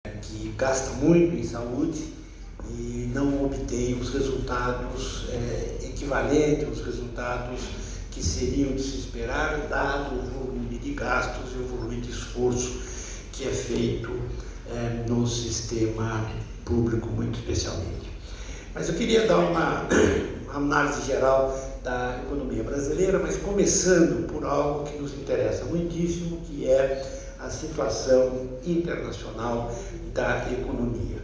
que gasta muito em saúde e não obtém os resultados equivalentes, os resultados que seriam de se esperar, dado o volume de gastos e o volume de esforço que é feito no sistema público, muito especialmente. Mas eu queria dar uma análise geral da economia brasileira, mas começando por algo que nos interessa muitíssimo, que é a situação internacional da economia.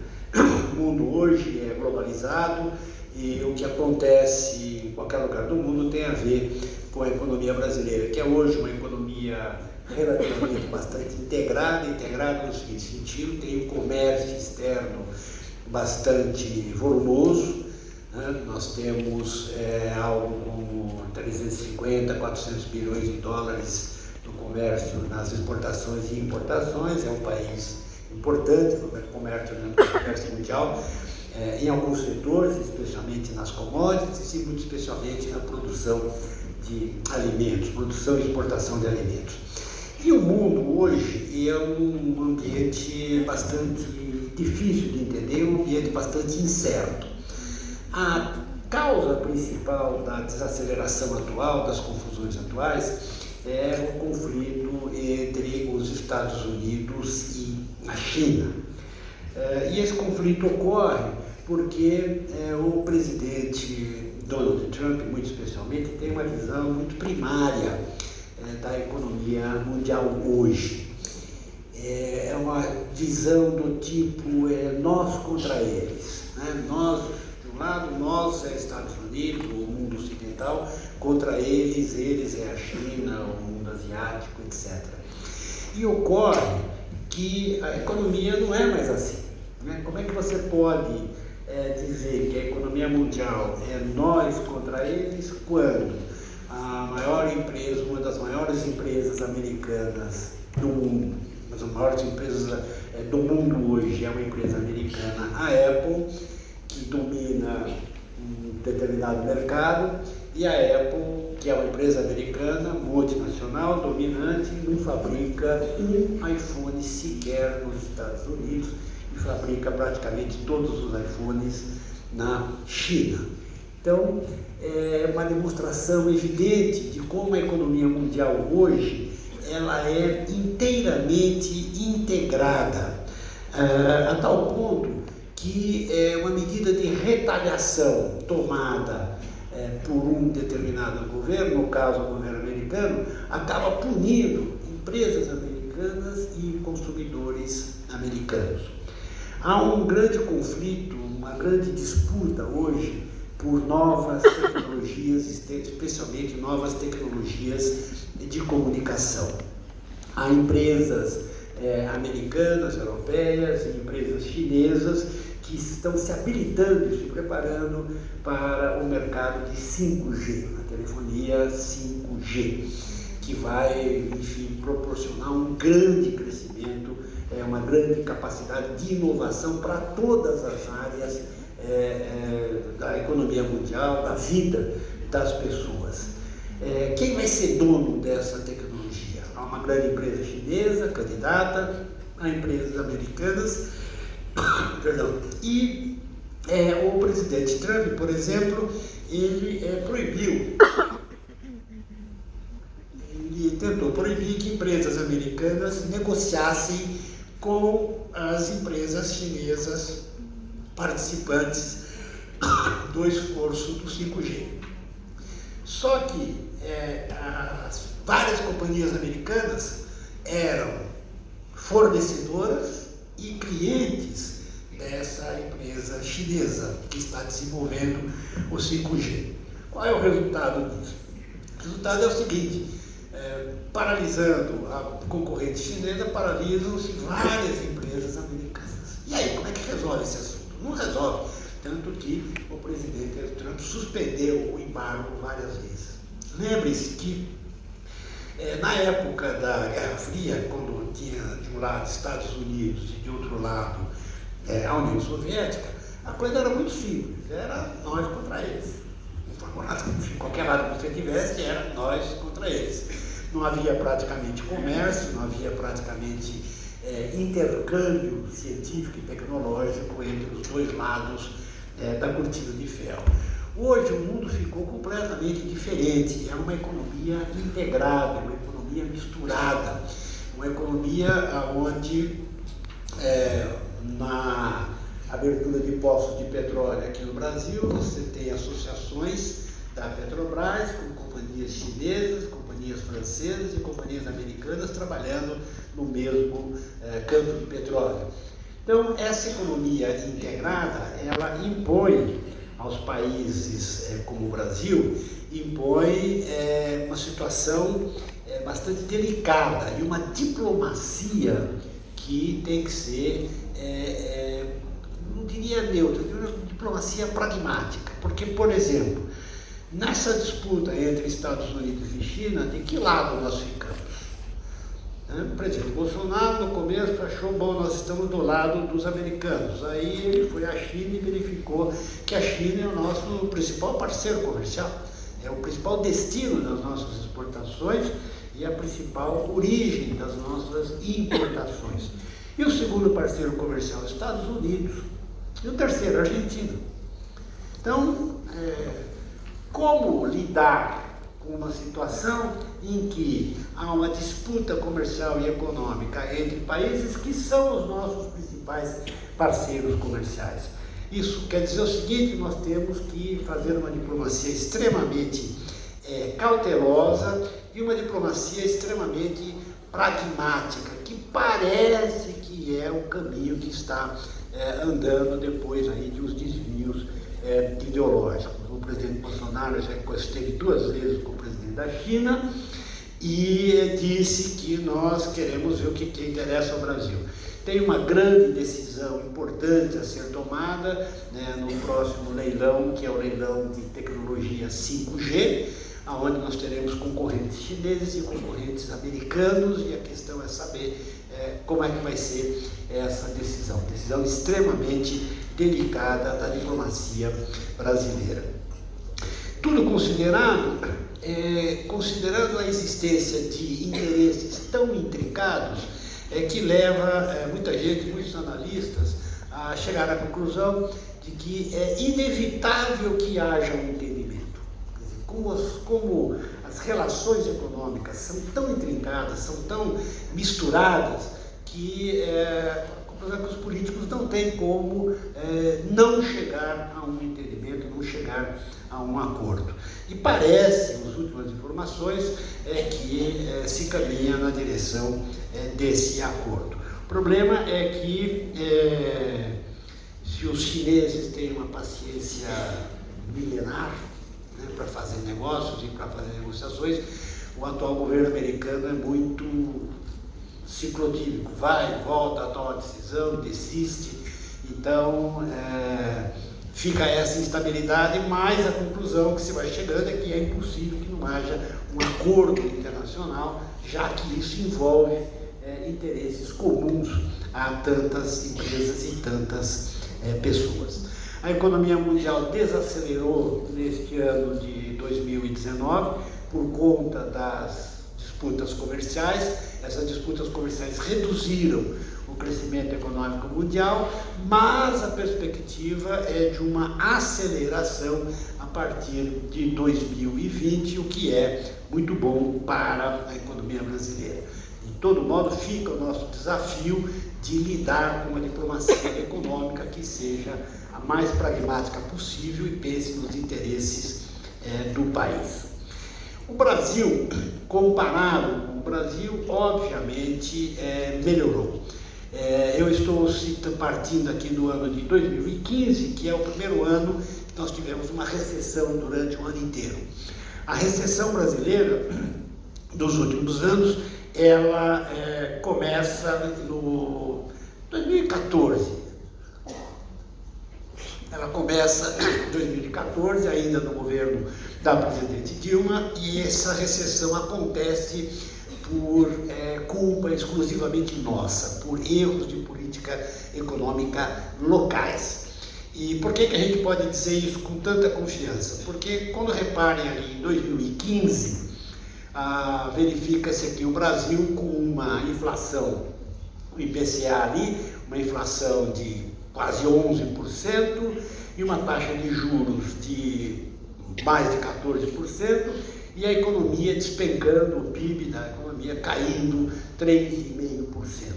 O mundo hoje é globalizado e o que acontece em qualquer lugar do mundo tem a ver com a economia brasileira, que é hoje uma economia relativamente bastante integrada no seguinte sentido: tem um comércio externo bastante volumoso, né? Nós temos algo como 350, 400 bilhões de dólares no comércio, nas exportações e importações. É um país importante no comércio mundial, em alguns setores, especialmente nas commodities e muito especialmente na produção de alimentos, produção e exportação de alimentos. E o mundo hoje é um ambiente bastante difícil de entender, um ambiente bastante incerto. A causa principal da desaceleração atual, das confusões atuais, é o conflito entre os Estados Unidos e a China. E esse conflito ocorre porque o presidente Donald Trump, muito especialmente, tem uma visão muito primária da economia mundial hoje. É uma visão do tipo nós contra eles, né? Nós, de um lado, nós é Estados Unidos, o mundo ocidental, contra eles é a China, o mundo asiático, etc. E ocorre que a economia não é mais assim, né? Como é que você pode dizer que a economia mundial é nós contra eles quando a maior empresa, uma das maiores empresas americanas do mundo, uma das maiores empresas do mundo hoje é uma empresa americana, a Apple, que domina um determinado mercado, e a Apple, que é uma empresa americana, multinacional, dominante, não fabrica um iPhone sequer nos Estados Unidos e fabrica praticamente todos os iPhones na China. Então, é uma demonstração evidente de como a economia mundial hoje ela é inteiramente integrada, a tal ponto que uma medida de retaliação tomada por um determinado governo, no caso o governo americano, acaba punindo empresas americanas e consumidores americanos. Há um grande conflito, uma grande disputa hoje por novas tecnologias, especialmente novas tecnologias de comunicação. Há empresas americanas, europeias e empresas chinesas que estão se habilitando e se preparando para o mercado de 5G, a telefonia 5G, que vai, enfim, proporcionar um grande crescimento, uma grande capacidade de inovação para todas as áreas da economia mundial, da vida das pessoas. Quem vai ser dono dessa tecnologia? Há uma grande empresa chinesa candidata, há empresas americanas, e o presidente Trump, por exemplo, ele tentou proibir que empresas americanas negociassem com as empresas chinesas participantes do esforço do 5G. Só que as várias companhias americanas eram fornecedoras e clientes dessa empresa chinesa que está desenvolvendo o 5G. Qual é o resultado disso? O resultado é o seguinte: paralisando a concorrente chinesa, paralisam-se várias empresas americanas. E aí, como é que resolve esse assunto? Não resolve, tanto que o presidente Trump suspendeu o embargo várias vezes. Lembre-se que na época da Guerra Fria, quando tinha de um lado Estados Unidos e de outro lado a União Soviética, a coisa era muito simples, era nós contra eles. Qualquer lado que você tivesse, era nós contra eles. Não havia praticamente comércio, não havia praticamente intercâmbio científico e tecnológico entre os dois lados da cortina de ferro. Hoje o mundo ficou completamente diferente, é uma economia integrada, uma economia misturada, uma economia onde na abertura de poços de petróleo aqui no Brasil você tem associações da Petrobras com companhias chinesas, companhias francesas e companhias americanas trabalhando no mesmo campo de petróleo. Então, essa economia integrada, ela impõe aos países como o Brasil, impõe uma situação bastante delicada e uma diplomacia que tem que ser, não diria neutra, uma diplomacia pragmática. Porque, por exemplo, nessa disputa entre Estados Unidos e China, de que lado nós ficamos? O presidente Bolsonaro, no começo, achou, bom, nós estamos do lado dos americanos. Aí ele foi à China e verificou que a China é o nosso principal parceiro comercial, é o principal destino das nossas exportações e a principal origem das nossas importações. E o segundo parceiro comercial, os Estados Unidos. E o terceiro, a Argentina. Então, como lidar com uma situação em que há uma disputa comercial e econômica entre países que são os nossos principais parceiros comerciais? Isso quer dizer o seguinte: nós temos que fazer uma diplomacia extremamente cautelosa e uma diplomacia extremamente pragmática, que parece que é o caminho que está andando depois aí de uns desvios ideológicos. O presidente Bolsonaro já esteve 2 vezes com o presidente da China e disse que nós queremos ver o que interessa ao Brasil. Tem uma grande decisão importante a ser tomada no próximo leilão, que é o leilão de tecnologia 5G, onde nós teremos concorrentes chineses e concorrentes americanos, e a questão é saber como é que vai ser essa decisão. Decisão extremamente delicada da diplomacia brasileira. Tudo considerado, considerando a existência de interesses tão intricados, que leva muita gente, muitos analistas, a chegar à conclusão de que é inevitável que haja um entendimento. Como as relações econômicas são tão intrincadas, são tão misturadas, que os políticos não têm como não chegar a um entendimento, não chegar a um acordo. E parece, as últimas informações, que se caminha na direção desse acordo. O problema é que se os chineses têm uma paciência milenar para fazer negócios e para fazer negociações, o atual governo americano é muito ciclotímico, vai, volta, toma decisão, desiste. Então fica essa instabilidade, mas a conclusão que se vai chegando é que é impossível que não haja um acordo internacional, já que isso envolve interesses comuns a tantas empresas e tantas pessoas. A economia mundial desacelerou neste ano de 2019 por conta das disputas comerciais. Essas disputas comerciais reduziram o crescimento econômico mundial, mas a perspectiva é de uma aceleração a partir de 2020, o que é muito bom para a economia brasileira. De todo modo, fica o nosso desafio de lidar com uma diplomacia econômica que seja a mais pragmática possível e pense nos interesses do país. O Brasil, comparado com o Brasil, obviamente melhorou. Eu estou partindo aqui do ano de 2015, que é o primeiro ano que nós tivemos uma recessão durante o ano inteiro. A recessão brasileira dos últimos anos, ela começa no 2014. Ela começa em 2014, ainda no governo da presidente Dilma, e essa recessão acontece por culpa exclusivamente nossa, por erros de política econômica locais. E por que a gente pode dizer isso com tanta confiança? Porque quando reparem ali em 2015, verifica-se aqui o Brasil com uma inflação o IPCA ali, uma inflação de quase 11% e uma taxa de juros de mais de 14%, e a economia despencando, o PIB da economia caindo 3,5%.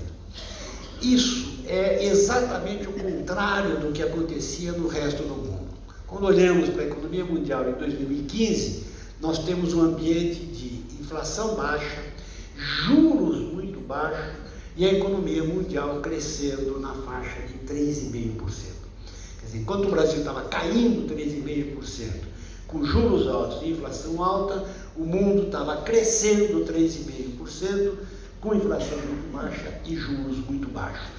Isso é exatamente o contrário do que acontecia no resto do mundo. Quando olhamos para a economia mundial em 2015, nós temos um ambiente de inflação baixa, juros muito baixos e a economia mundial crescendo na faixa de 3,5%. Quer dizer, enquanto o Brasil estava caindo 3,5%, com juros altos e inflação alta, o mundo estava crescendo 3,5%, com inflação muito baixa e juros muito baixos.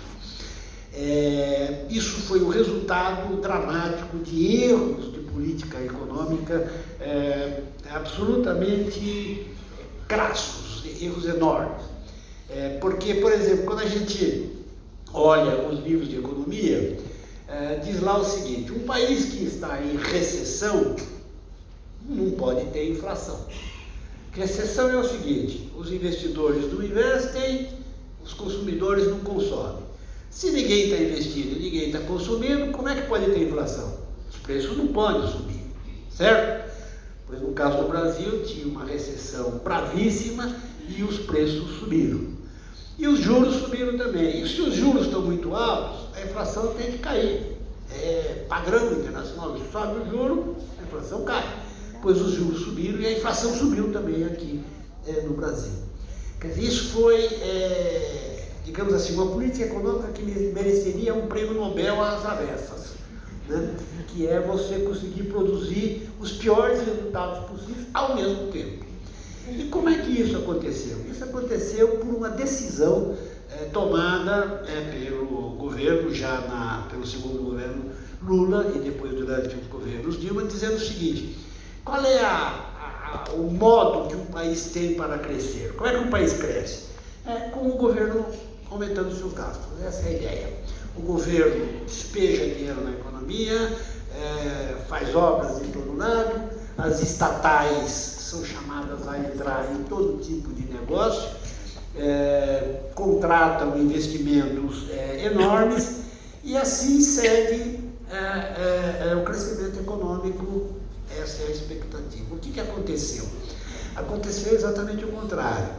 Isso foi o resultado dramático de erros de política econômica absolutamente crassos, erros enormes. Porque, por exemplo, quando a gente olha os livros de economia, diz lá o seguinte: um país que está em recessão não pode ter inflação. Recessão é o seguinte: os investidores não investem, os consumidores não consomem. Se ninguém está investindo e ninguém está consumindo, como é que pode ter inflação? Os preços não podem subir, certo? Pois no caso do Brasil tinha uma recessão bravíssima e os preços subiram. E os juros subiram também. E se os juros estão muito altos, a inflação tem que cair. É padrão internacional, sobe o juro, a inflação cai. Pois os juros subiram e a inflação subiu também aqui no Brasil. Quer dizer, isso foi, digamos assim, uma política econômica que mereceria um prêmio Nobel às avessas, né? Que é você conseguir produzir os piores resultados possíveis ao mesmo tempo. E como é que isso aconteceu? Isso aconteceu por uma decisão tomada pelo governo, pelo segundo governo Lula e depois durante os governos Dilma, dizendo o seguinte: qual é o modo que um país tem para crescer? Como é que um país cresce? Com o governo aumentando seus gastos. Essa é a ideia. O governo despeja dinheiro na economia, faz obras em todo lado, as estatais são chamadas a entrar em todo tipo de negócio, contratam investimentos enormes e assim segue o crescimento econômico. Essa é a expectativa. O que aconteceu? Aconteceu exatamente o contrário.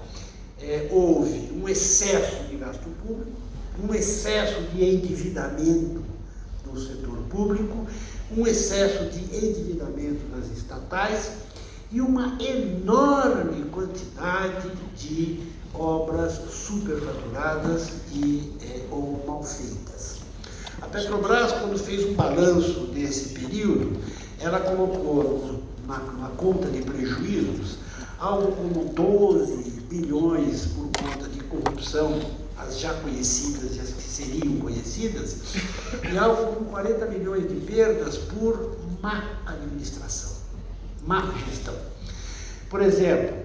Houve um excesso de gasto público, um excesso de endividamento do setor público, um excesso de endividamento das estatais e uma enorme quantidade de obras superfaturadas ou mal feitas. A Petrobras, quando fez um balanço desse período, ela colocou na conta de prejuízos algo como 12 bilhões por conta de corrupção, as já conhecidas e as que seriam conhecidas, e algo como 40 milhões de perdas por má administração, má gestão. Por exemplo,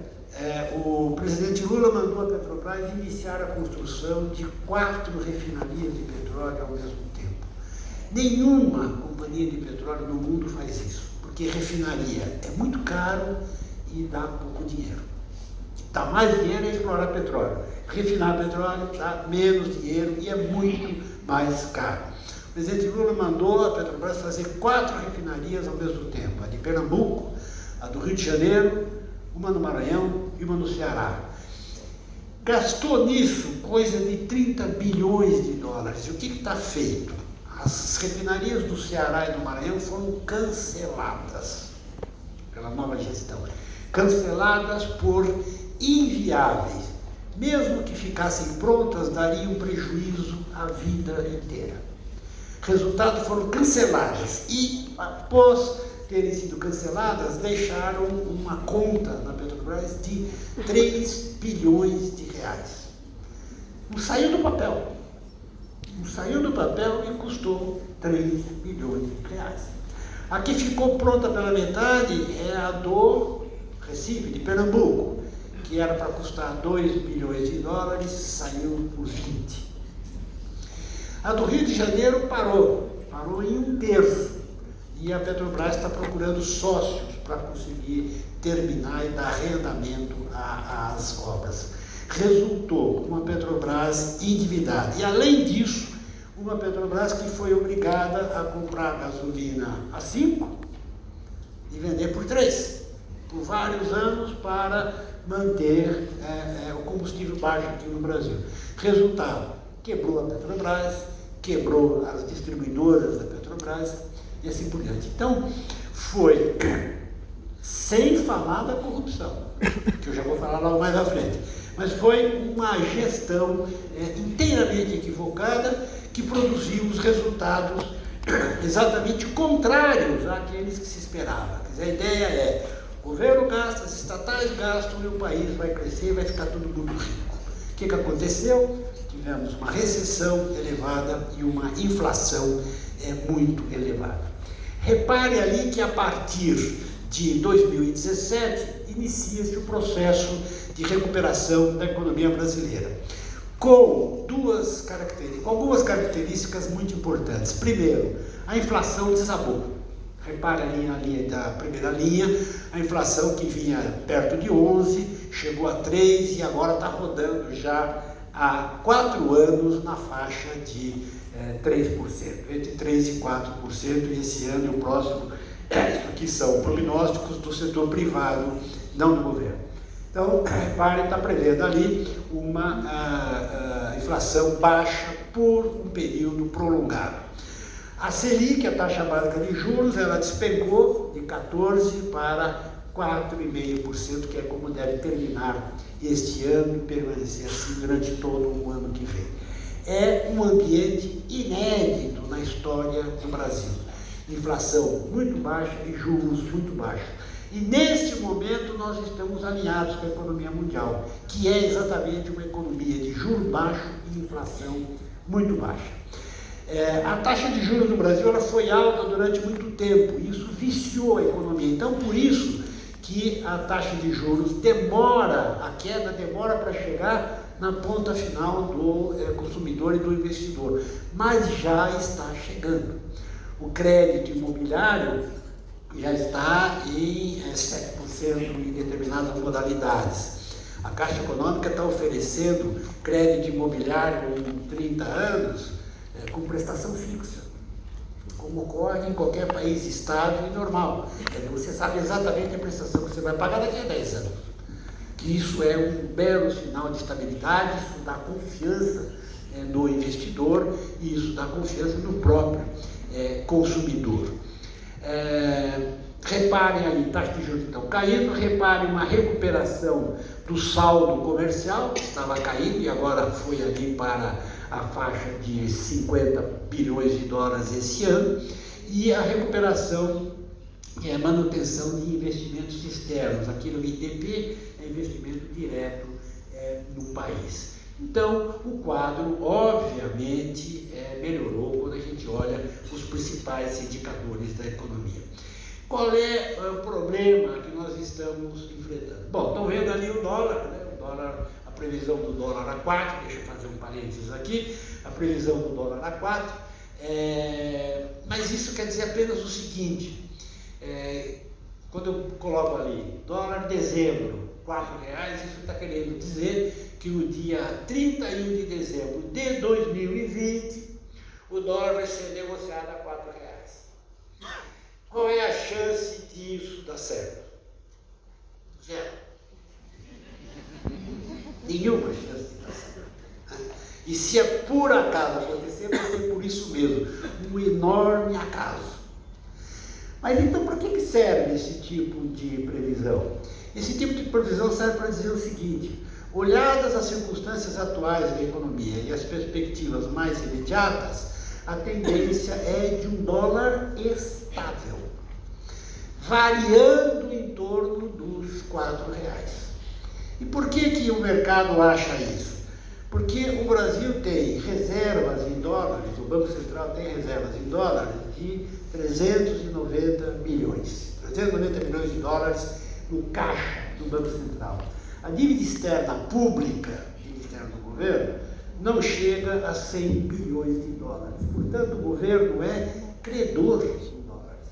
o presidente Lula mandou a Petrobras iniciar a construção de 4 refinarias de petróleo ao mesmo tempo. Nenhuma companhia de petróleo no mundo faz isso, porque refinaria é muito caro e dá pouco dinheiro. Dá mais dinheiro é explorar petróleo. Refinar petróleo dá menos dinheiro e é muito mais caro. O presidente Lula mandou a Petrobras fazer 4 refinarias ao mesmo tempo: a de Pernambuco, a do Rio de Janeiro, uma no Maranhão e uma no Ceará. Gastou nisso coisa de 30 bilhões de dólares. E o que está feito? As refinarias do Ceará e do Maranhão foram canceladas pela nova gestão. Canceladas por inviáveis. Mesmo que ficassem prontas, dariam prejuízo a vida inteira. Resultado, foram canceladas e, após terem sido canceladas, deixaram uma conta na Petrobras de 3 bilhões de reais. Não saiu do papel. Não saiu do papel e custou 3 bilhões de reais. A que ficou pronta pela metade é a do Recife, de Pernambuco, que era para custar 2 bilhões de dólares, saiu por 20. A do Rio de Janeiro parou em 1/3. E a Petrobras está procurando sócios para conseguir terminar e dar arrendamento às obras. resultou uma Petrobras endividada. E, além disso, uma Petrobras que foi obrigada a comprar gasolina a 5 e vender por 3, por vários anos, para manter o combustível baixo aqui no Brasil. Resultado, quebrou a Petrobras, quebrou as distribuidoras da Petrobras e assim por diante. Então, foi, sem falar da corrupção, que eu já vou falar logo mais à frente, mas foi uma gestão inteiramente equivocada que produziu os resultados exatamente contrários àqueles que se esperava. Quer dizer, a ideia é: o governo gasta, as estatais gastam e o país vai crescer e vai ficar todo mundo rico. O que aconteceu? Tivemos uma recessão elevada e uma inflação muito elevada. Repare ali que a partir de 2017 inicia-se o processo de recuperação da economia brasileira, com algumas características muito importantes. Primeiro, a inflação desabou. Repare ali na linha da primeira linha, a inflação que vinha perto de 11, chegou a 3 e agora está rodando já há 4 anos na faixa de 3%, entre 3% e 4%, e esse ano e o próximo, isso aqui são prognósticos do setor privado, não do governo. Então, repare, está prevendo ali uma inflação baixa por um período prolongado. A Selic, a taxa básica de juros, ela despencou de 14% para 4,5%, que é como deve terminar este ano e permanecer assim durante todo o ano que vem. É um ambiente inédito na história do Brasil. Inflação muito baixa e juros muito baixos. E neste momento nós estamos alinhados com a economia mundial, que é exatamente uma economia de juros baixos e inflação muito baixa. A taxa de juros no Brasil ela foi alta durante muito tempo, e isso viciou a economia. Então, por isso que a taxa de juros a queda demora para chegar na ponta final do consumidor e do investidor, mas já está chegando. O crédito imobiliário já está em 7% em determinadas modalidades. A Caixa Econômica está oferecendo crédito imobiliário em 30 anos com prestação fixa, como ocorre em qualquer país estável e normal. Você sabe exatamente a prestação que você vai pagar daqui a 10 anos. Isso é um belo sinal de estabilidade, isso dá confiança no investidor e isso dá confiança no próprio consumidor. Reparem ali, taxa de juros estão caindo, reparem uma recuperação do saldo comercial, que estava caindo e agora foi ali para a faixa de 50 bilhões de dólares esse ano, e a recuperação manutenção de investimentos externos. Aqui no ITP é investimento direto no país. Então, o quadro, obviamente, melhorou quando a gente olha os principais indicadores da economia. Qual é o problema que nós estamos enfrentando? Bom, estão vendo ali o dólar, né? A previsão do dólar a 4, deixa eu fazer um parênteses aqui, a previsão do dólar a 4, mas isso quer dizer apenas o seguinte, quando eu coloco ali, dólar dezembro, R$4, isso está querendo dizer que no dia 31 de dezembro de 2020, o dólar vai ser negociado a R$4. Qual é a chance disso dar certo? Zero. Nenhuma chance de dar certo. E se é por acaso acontecer, vai ser por isso mesmo, um enorme acaso. Mas então, para que serve esse tipo de previsão? Esse tipo de previsão serve para dizer o seguinte: olhadas as circunstâncias atuais da economia e as perspectivas mais imediatas, a tendência é de um dólar estável, variando em torno dos R$4. E por que o mercado acha isso? Porque o Brasil tem reservas em dólares, o Banco Central tem reservas em dólares de 390 bilhões de dólares no caixa do Banco Central. A dívida externa pública, dívida externa do governo, não chega a 100 bilhões de dólares. Portanto, o governo é credor em dólares.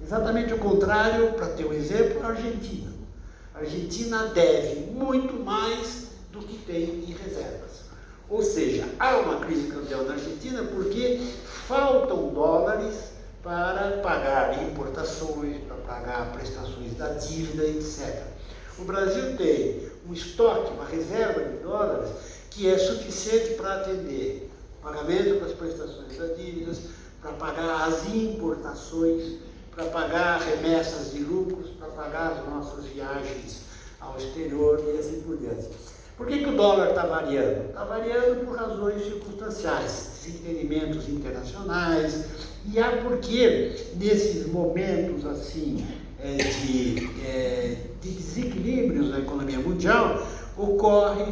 Exatamente o contrário, para ter um exemplo, a Argentina. A Argentina deve muito mais do do que tem em reservas. Ou seja, há uma crise cambial na Argentina porque faltam dólares para pagar importações, para pagar prestações da dívida, etc. O Brasil tem um estoque, uma reserva de dólares que é suficiente para atender o pagamento das prestações das dívidas, para pagar as importações, para pagar remessas de lucros, para pagar as nossas viagens ao exterior e assim por diante. Por que o dólar está variando? Está variando por razões circunstanciais, desentendimentos internacionais, e há porque nesses momentos assim de desequilíbrios na economia mundial ocorre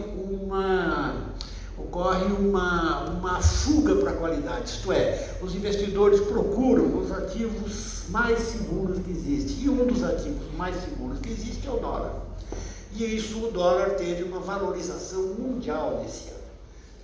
uma fuga para a qualidade, isto é, os investidores procuram os ativos mais seguros que existem, e um dos ativos mais seguros que existe é o dólar. E isso, o dólar teve uma valorização mundial nesse ano.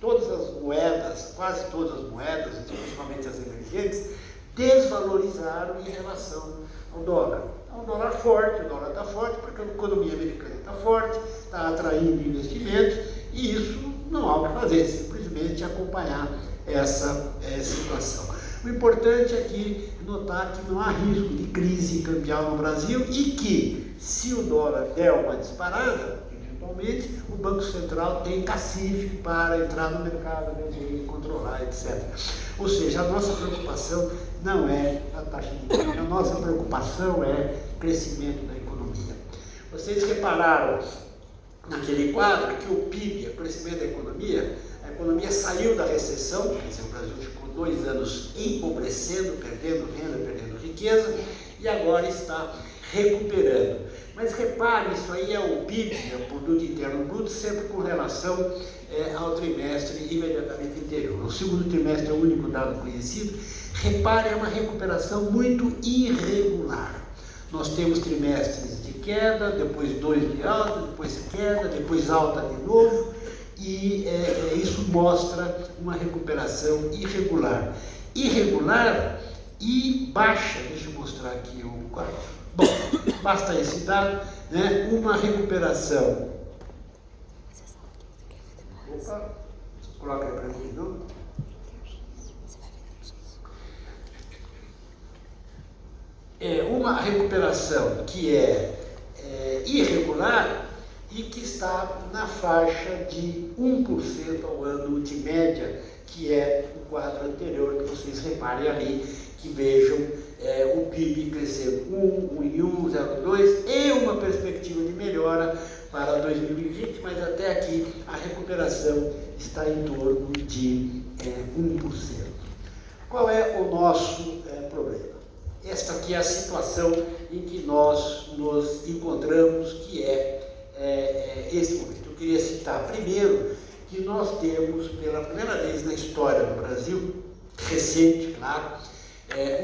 Todas as moedas, quase todas as moedas, principalmente as emergentes, desvalorizaram em relação ao dólar. Então, o dólar forte, o dólar está forte porque a economia americana está forte, está atraindo investimentos, e isso não há o que fazer, simplesmente acompanhar essa situação. O importante aqui é notar que não há risco de crise cambial no Brasil e que, se o dólar der uma disparada, eventualmente, o Banco Central tem cacife para entrar no mercado, vender, controlar, etc. Ou seja, a nossa preocupação não é a taxa de câmbio, a nossa preocupação é o crescimento da economia. Vocês repararam naquele quadro que o PIB, o crescimento da economia, a economia saiu da recessão, quer dizer, o Brasil ficou 2 anos empobrecendo, perdendo renda, perdendo riqueza, e agora está recuperando. Mas repare, isso aí é o PIB, é o Produto Interno Bruto, sempre com relação ao trimestre imediatamente anterior. O segundo trimestre é o único dado conhecido. Repare, é uma recuperação muito irregular. Nós temos trimestres de queda, depois 2 de alta, depois queda, depois alta de novo, e isso mostra uma recuperação irregular. Irregular e baixa. Deixa eu mostrar aqui o quadro. Bom, basta esse dado, né? Uma recuperação. Opa, coloca aí para mim, não? Uma recuperação que é irregular e que está na faixa de 1% ao ano de média, que é o quadro anterior, que vocês reparem ali, que vejam o PIB crescendo 1,1, 0,2 e uma perspectiva de melhora para 2020, mas até aqui a recuperação está em torno de 1%. Qual é o nosso problema? Esta aqui é a situação em que nós nos encontramos, que esse momento. Eu queria citar primeiro que nós temos, pela primeira vez na história do Brasil, recente, claro,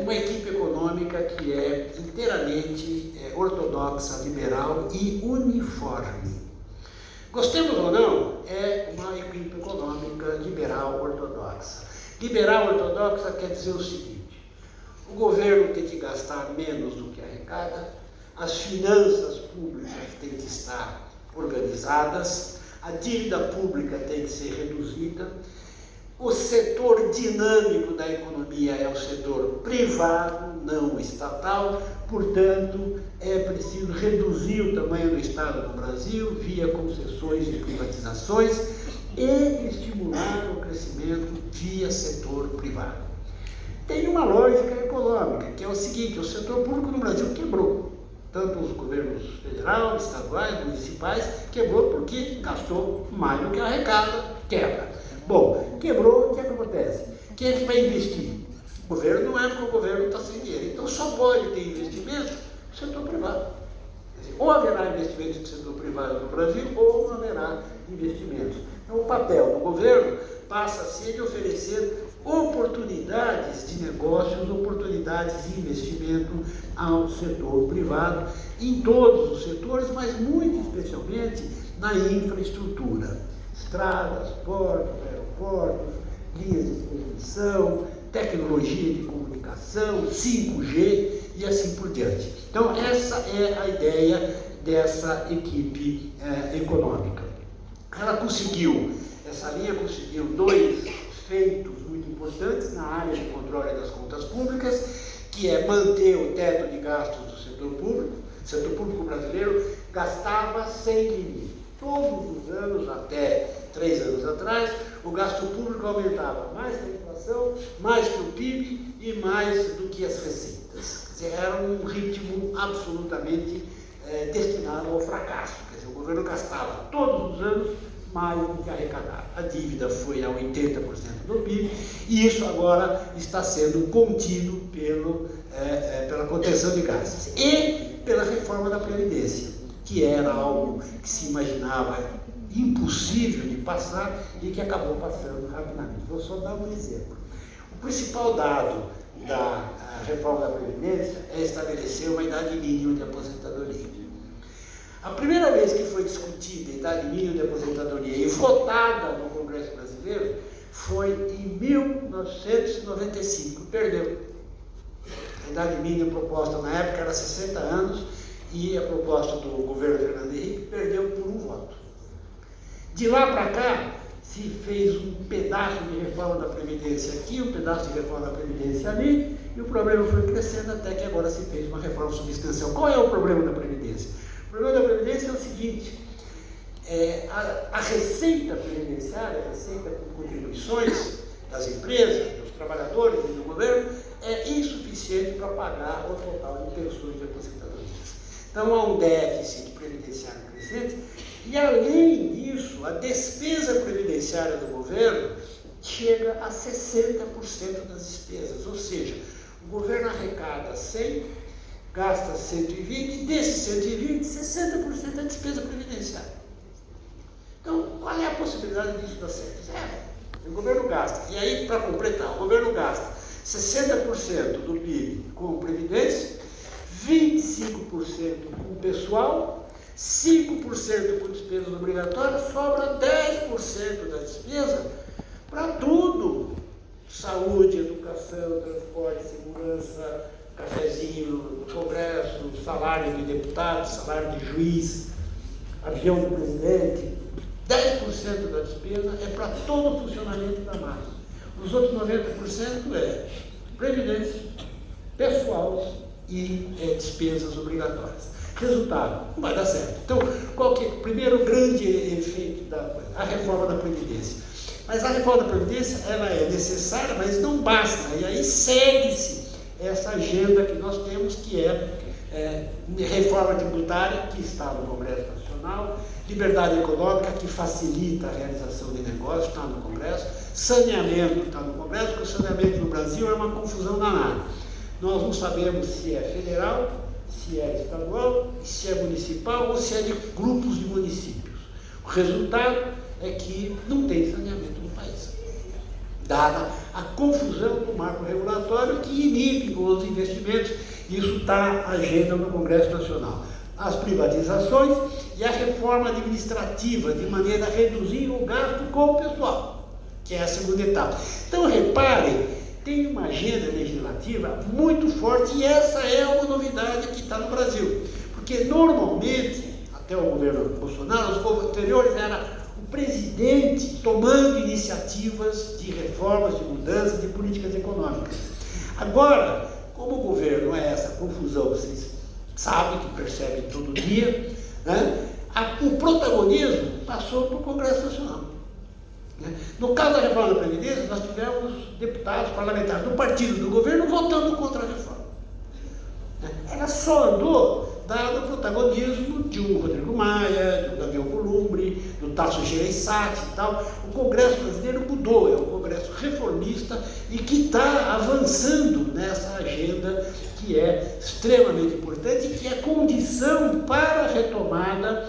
uma equipe econômica que é inteiramente ortodoxa, liberal e uniforme. Gostemos ou não, é uma equipe econômica liberal ortodoxa. Liberal ortodoxa quer dizer o seguinte: o governo tem que gastar menos do que arrecada, as finanças públicas têm que estar organizadas, a dívida pública tem que ser reduzida, o setor dinâmico da economia é o setor privado, não estatal, portanto, é preciso reduzir o tamanho do Estado no Brasil via concessões e privatizações e estimular o crescimento via setor privado. Tem uma lógica econômica, que é o seguinte: o setor público no Brasil quebrou. Tanto os governos federal, estaduais, municipais, quebrou porque gastou mais do que arrecada, quebra. Bom, quebrou, o que acontece? Quem é que vai investir? O governo não é, porque o governo está sem dinheiro. Então só pode ter investimento no setor privado. Quer dizer, ou haverá investimento no setor privado no Brasil, ou não haverá investimentos. Então o papel do governo passa a ser de oferecer oportunidades de negócios, oportunidades de investimento ao setor privado, em todos os setores, mas muito especialmente na infraestrutura. Estradas, portos, aeroportos, linhas de transmissão, tecnologia de comunicação, 5G e assim por diante. Então, essa é a ideia dessa equipe econômica. Essa linha conseguiu dois feitos muito importantes na área de controle das contas públicas, que é manter o teto de gastos do setor público. O setor público brasileiro gastava sem limite. Todos os anos, até 3 anos atrás, o gasto público aumentava mais que a inflação, mais que o PIB e mais do que as receitas. Quer dizer, era um ritmo absolutamente destinado ao fracasso. Quer dizer, o governo gastava todos os anos mais do que arrecadava. A dívida foi a 80% do PIB e isso agora está sendo contido pela contenção de gastos e pela reforma da Previdência, que era algo que se imaginava impossível de passar e que acabou passando rapidamente. Vou só dar um exemplo. O principal dado da reforma da Previdência é estabelecer uma idade mínima de aposentadoria. A primeira vez que foi discutida a idade mínima de aposentadoria e votada no Congresso Brasileiro foi em 1995. Perdeu. A idade mínima proposta na época era 60 anos e a proposta do governo Fernando Henrique perdeu por um voto. De lá para cá, se fez um pedaço de reforma da Previdência aqui, um pedaço de reforma da Previdência ali, e o problema foi crescendo até que agora se fez uma reforma substancial. Qual é o problema da Previdência? O problema da Previdência é o seguinte: a receita previdenciária, a receita com contribuições das empresas, dos trabalhadores e do governo, é insuficiente para pagar o total de pensões de aposentadorias. Então há um déficit previdenciário crescente e, além disso, a despesa previdenciária do governo chega a 60% das despesas, ou seja, o governo arrecada 100, gasta 120, e desses 120, 60% é despesa previdenciária. Então, qual é a possibilidade disso dar certo? Zero. O governo gasta, e aí, para completar, o governo gasta 60% do PIB com previdência, 25% com pessoal, 5% com despesas obrigatórias, sobra 10% da despesa para tudo: saúde, educação, transporte, segurança, cafezinho, congresso, salário de deputado, salário de juiz, avião do presidente. 10% da despesa é para todo o funcionamento da máquina. Os outros 90% é previdência, pessoal e despesas obrigatórias. Resultado, não vai dar certo. Então, qual que é o primeiro grande efeito da reforma da Previdência? Mas a reforma da Previdência, ela é necessária, mas não basta. E aí segue-se essa agenda que nós temos, que é reforma tributária, que está no Congresso Nacional, liberdade econômica, que facilita a realização de negócios, está no Congresso, saneamento está no Congresso, porque o saneamento no Brasil é uma confusão danada. Nós não sabemos se é federal, se é estadual, se é municipal ou se é de grupos de municípios. O resultado é que não tem saneamento no país, dada a confusão do marco regulatório que inibe os investimentos. Isso está na agenda no Congresso Nacional. As privatizações e a reforma administrativa, de maneira a reduzir o gasto com o pessoal, que é a segunda etapa. Então, reparem, tem uma agenda legislativa muito forte e essa é uma novidade que está no Brasil. Porque, normalmente, até o governo Bolsonaro, os governos anteriores, era o presidente tomando iniciativas de reformas, de mudanças, de políticas econômicas. Agora, como o governo é essa confusão, vocês sabem, que percebem todo dia, né? O protagonismo passou para o Congresso Nacional. No caso da reforma da Previdência, nós tivemos deputados, parlamentares do partido do governo votando contra a reforma. Ela só andou dado o protagonismo de um Rodrigo Maia, do Gabriel Columbre, do Tasso Gereissati e tal. O Congresso brasileiro mudou, é um Congresso reformista e que está avançando nessa agenda que é extremamente importante e que é condição para a retomada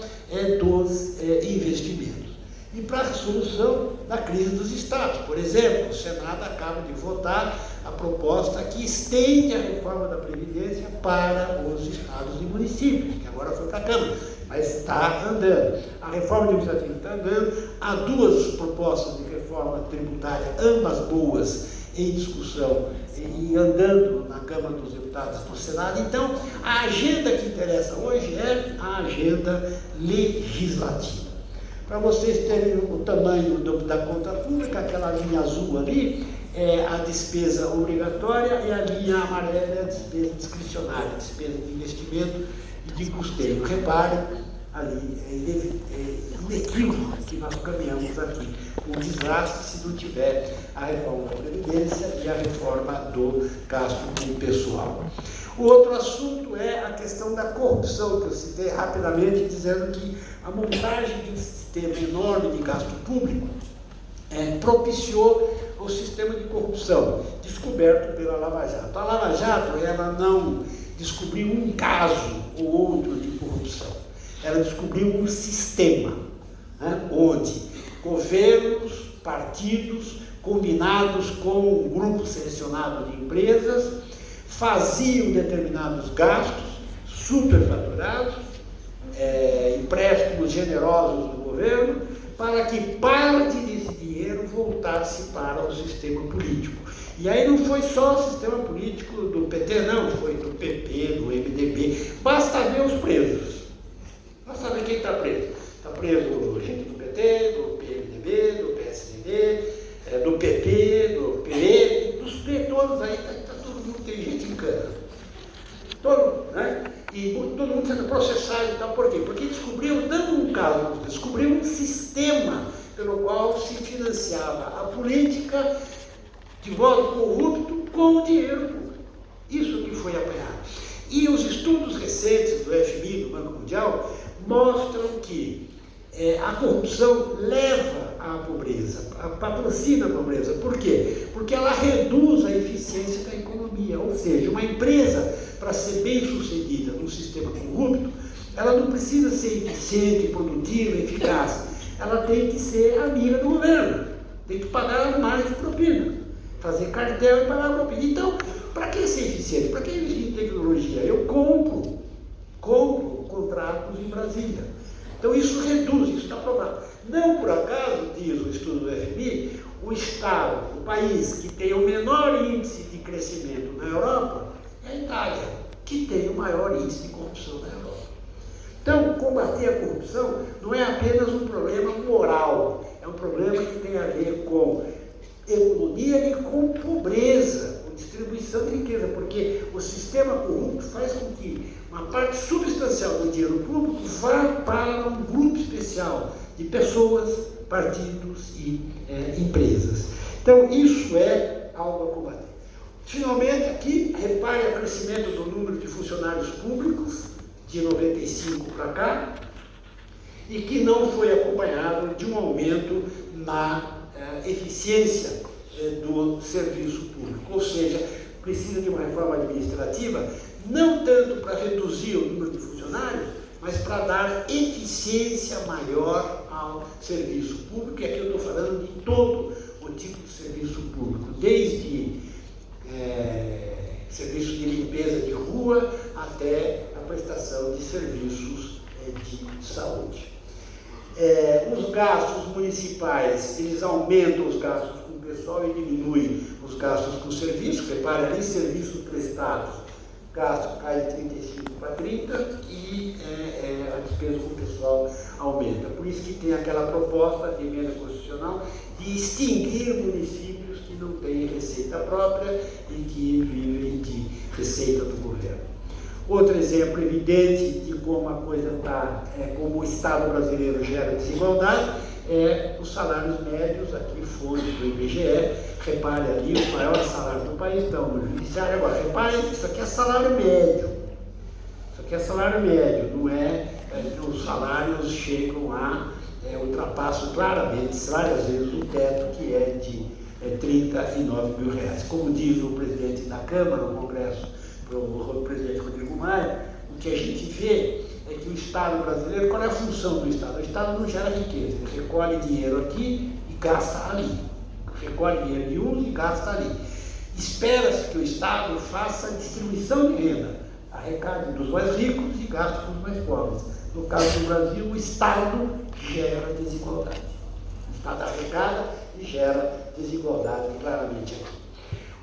dos investimentos e para a solução da crise dos estados. Por exemplo, o Senado acaba de votar a proposta que estende a reforma da Previdência para os estados e municípios, que agora foi para a Câmara, mas está andando. A reforma administrativa está andando, há duas propostas de reforma tributária, ambas boas, em discussão e andando na Câmara dos Deputados e no Senado. Então, a agenda que interessa hoje é a agenda legislativa. Para vocês terem o tamanho da conta pública, aquela linha azul ali é a despesa obrigatória e a linha amarela é a despesa discricionária, despesa de investimento e de custeio. Reparem, ali é inequívoco que nós caminhamos aqui. Um desastre se não tiver a reforma da Previdência e a reforma do gasto pessoal. O outro assunto é a questão da corrupção, que eu citei rapidamente, dizendo que a montagem de um sistema enorme de gasto público propiciou o sistema de corrupção, descoberto pela Lava Jato. A Lava Jato, ela não descobriu um caso ou outro de corrupção, ela descobriu um sistema, né, onde governos, partidos, combinados com um grupo selecionado de empresas, faziam determinados gastos superfaturados, empréstimos generosos do governo, para que parte desse dinheiro voltasse para o sistema político. E aí não foi só o sistema político do PT, não, foi do PP, do MDB. Basta ver os presos. Basta ver quem está preso. Está preso gente do PT, do PMDB, do PSDB, do PP, do PV, dos P todos aí, está todo mundo, tem gente em cana. Todo, né? E todo mundo sendo processado e tal. Por quê? Porque descobriu, não um caso, descobriu um sistema pelo qual se financiava a política de modo corrupto com o dinheiro público. Isso que foi apanhado. E os estudos recentes do FMI, do Banco Mundial, mostram que a corrupção leva à pobreza, patrocina a pobreza. Por quê? Porque ela reduz a eficiência da economia. Ou seja, uma empresa, para ser bem sucedida num sistema corrupto, ela não precisa ser eficiente, produtiva, eficaz. Ela tem que ser amiga do governo, tem que pagar mais propina, fazer cartel e pagar propina. Então, para que ser eficiente? Para que investir em tecnologia? Eu compro contratos em Brasília. Então isso reduz, isso está provado. Não por acaso, diz o estudo do FMI, o Estado, o país que tem o menor índice de crescimento na Europa é a Itália, que tem o maior índice de corrupção na Europa. Então, combater a corrupção não é apenas um problema moral, é um problema que tem a ver com economia e com pobreza, com distribuição de riqueza, porque o sistema corrupto faz com que uma parte substancial do dinheiro público vá para um grupo especial de pessoas, partidos e empresas. Então, isso é algo a combater. Finalmente, aqui, repare o crescimento do número de funcionários públicos, de 95 para cá, e que não foi acompanhado de um aumento na eficiência do serviço público. Ou seja, precisa de uma reforma administrativa, não tanto para reduzir o número de funcionários, mas para dar eficiência maior ao serviço público, e aqui eu estou falando de todo o tipo de serviço público, desde serviço de limpeza de rua até a prestação de serviços de saúde. Os gastos municipais, eles aumentam os gastos com o pessoal e diminuem os gastos com serviço. Repare ali, serviços prestados, gasto cai de 35 para 30 e a despesa com o pessoal aumenta. Por isso que tem aquela proposta de emenda constitucional de extinguir municípios que não têm receita própria e que vivem de receita do governo. Outro exemplo evidente de como a coisa está, como o Estado brasileiro gera desigualdade, os salários médios, aqui fonte do IBGE, repare ali, os maiores salários do país estão no judiciário. Agora, repare, isso aqui é salário médio. Isso aqui é salário médio, não é que os salários chegam a, ultrapassam claramente, várias vezes, o teto, que é de 39 mil reais. Como diz o presidente da Câmara, no Congresso, o presidente Rodrigo Maia, o que a gente vê é que o Estado brasileiro, qual é a função do Estado? O Estado não gera riqueza, ele recolhe dinheiro aqui e gasta ali. Recolhe dinheiro de uns e gasta ali. Espera-se que o Estado faça a distribuição de renda, arrecade dos mais ricos e gaste com os mais pobres. No caso do Brasil, o Estado gera desigualdade. O Estado arrecada e gera desigualdade claramente aqui.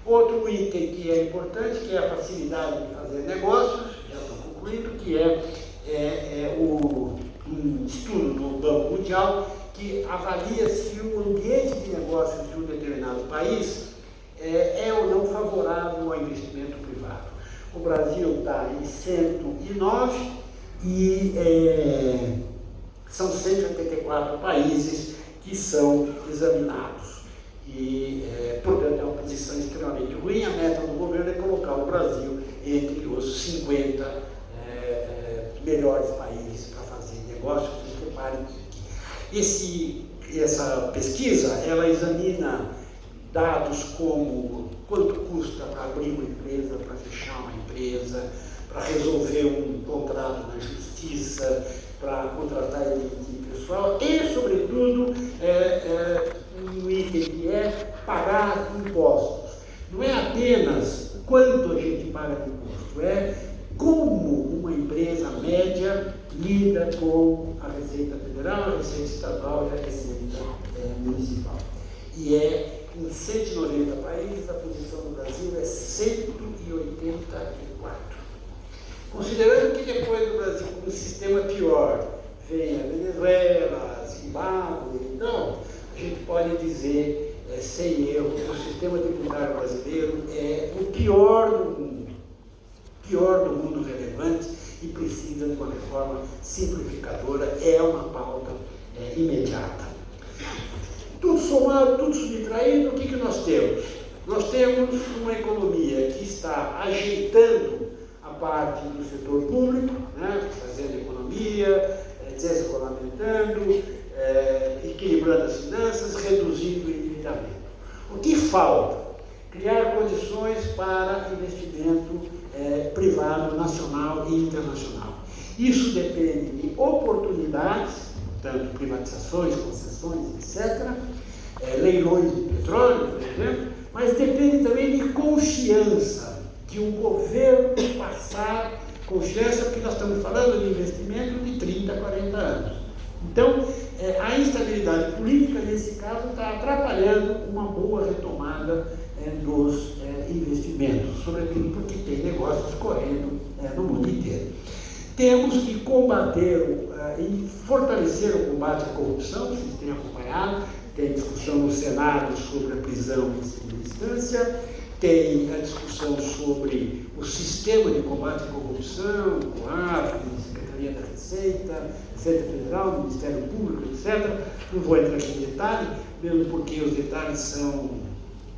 Outro item que é importante, que é a facilidade de fazer negócios, já estou concluindo, que é o um estudo do Banco Mundial que avalia se o ambiente de negócios de um determinado país é ou não favorável ao investimento privado. O Brasil está em 109 e são 184 países que são examinados. E, portanto, é uma posição extremamente ruim. A meta do governo é colocar o Brasil entre os 50 melhores países para fazer negócios. Essa pesquisa, ela examina dados como quanto custa para abrir uma empresa, para fechar uma empresa, para resolver um contrato na justiça, para contratar elite pessoal e, sobretudo, um item que é pagar impostos. Não é apenas quanto a gente paga de imposto, é como uma empresa média lida com a Receita Federal, a Receita Estadual e a Receita Municipal. E em 190 países, a posição do Brasil é 184. Considerando que depois do Brasil, com um sistema pior, vem a Venezuela, Zimbábue, então, a gente pode dizer, sem erro, que o sistema tributário brasileiro é o pior do mundo relevante e precisa de uma reforma simplificadora, é uma pauta imediata. Tudo somado, tudo subtraído, o que nós temos? Nós temos uma economia que está ajeitando a parte do setor público, né, fazendo economia, desregulamentando, equilibrando as finanças, reduzindo o endividamento. O que falta? Criar condições para investimento privado, nacional e internacional. Isso depende de oportunidades, tanto privatizações, concessões, etc., leilões de petróleo, por exemplo, mas depende também de confiança, de um governo passar confiança, porque nós estamos falando de investimento de 30, 40 anos. Então, a instabilidade política, nesse caso, está atrapalhando uma boa retomada dos investimentos, sobretudo porque tem negócios correndo no mundo inteiro. Temos que combater e fortalecer o combate à corrupção, vocês têm acompanhado, tem discussão no Senado sobre a prisão em segunda instância, tem a discussão sobre o sistema de combate à corrupção, o COAF, Secretaria da Receita, Receita Federal, Ministério Público, etc. Não vou entrar aqui em detalhe, mesmo porque os detalhes são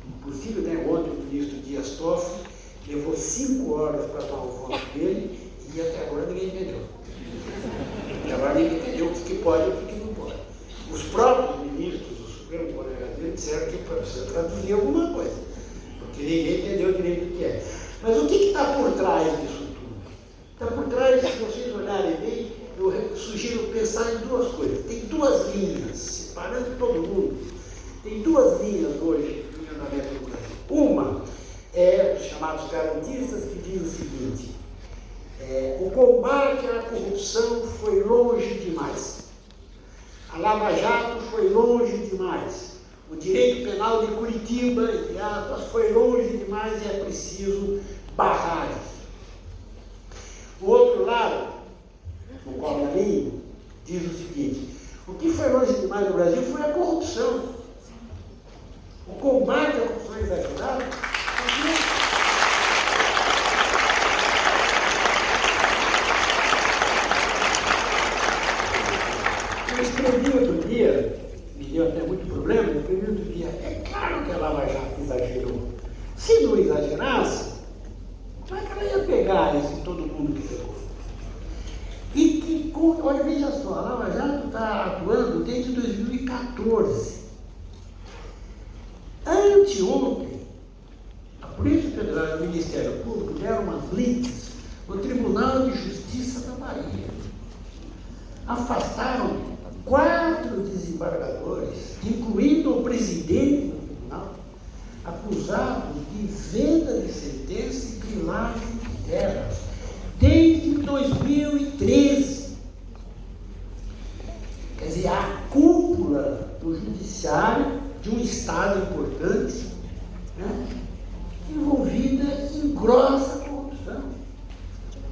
impossíveis, né? Ontem o ministro Dias Toffoli levou 5 horas para dar o voto dele e até agora ninguém entendeu. Até agora ninguém entendeu o que pode e o que não pode. Os próprios ministros do Supremo Tribunal dele disseram que precisa traduzir alguma coisa, porque ninguém entendeu direito o que é. Mas o que está por trás disso tudo? Está por trás, se vocês olharem bem, eu sugiro pensar em 2 coisas. Tem 2 linhas, separando todo mundo. Tem 2 linhas hoje no andamento do Brasil. Uma é os chamados garantistas, que diz o seguinte: o combate à corrupção foi longe demais. A Lava Jato foi longe demais. O direito penal de Curitiba, entre aspas, foi longe demais e é preciso barrar isso. O outro lado, o Colarinho, diz o seguinte: o que foi longe demais no Brasil foi a corrupção. O combate à corrupção exagerada. Eu escrevi outro dia, me deu até muito problema, eu escrevi outro dia, é claro que a Lava Jato exagerou. Se não exagerasse, como é que ela ia pegar esse todo mundo que pegou? E que, olha, veja só, a Lava Jato está atuando desde 2014. Anteontem, a Polícia Federal e o Ministério Público deram uma blitz no Tribunal de Justiça da Bahia. Afastaram 4 desembargadores, incluindo o presidente do tribunal, acusados de venda de sentença e grilagem de terras, desde 2013. Quer dizer, a cúpula do judiciário de um Estado importante, né, envolvida em grossa corrupção.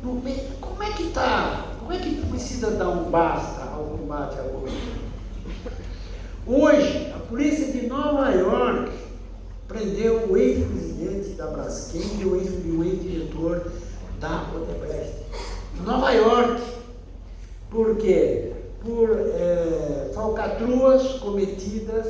Como é que está? Como é que precisa dar um basta ao combate à corrupção. Hoje, a polícia de Nova York prendeu o ex-presidente da Braskem e o ex-diretor da Odebrecht. Nova York. Por quê? Por falcatruas cometidas